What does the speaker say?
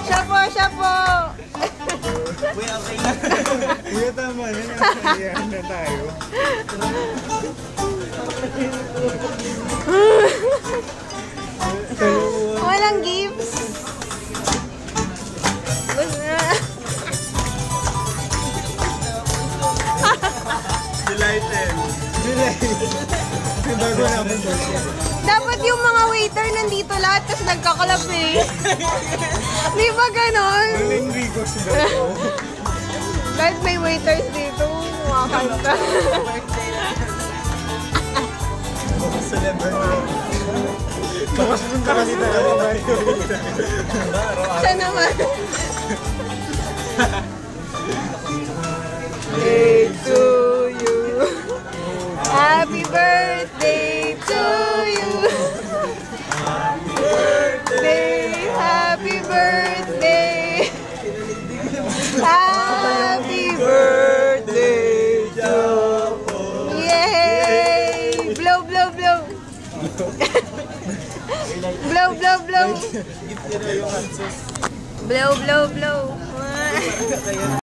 Siya po, siya po. Kuya, tama na. Ayan na tayo. Walang gifts. Delighted. May bago na akong birthday. Dapat yung mga waiter nandito lahat kasi nagkakalap eh. Di ba ganon? Maling Rico si Dato. Lahat may waiters dito. Kumakanta. Celebrity. Bakas punta kasi talaga. Siya naman. Day to you. Happy birthday to you. Happy birthday. Happy birthday. Happy birthday to you. Yay! Blow, blow, blow. Blow, blow, blow. Blow, blow, blow.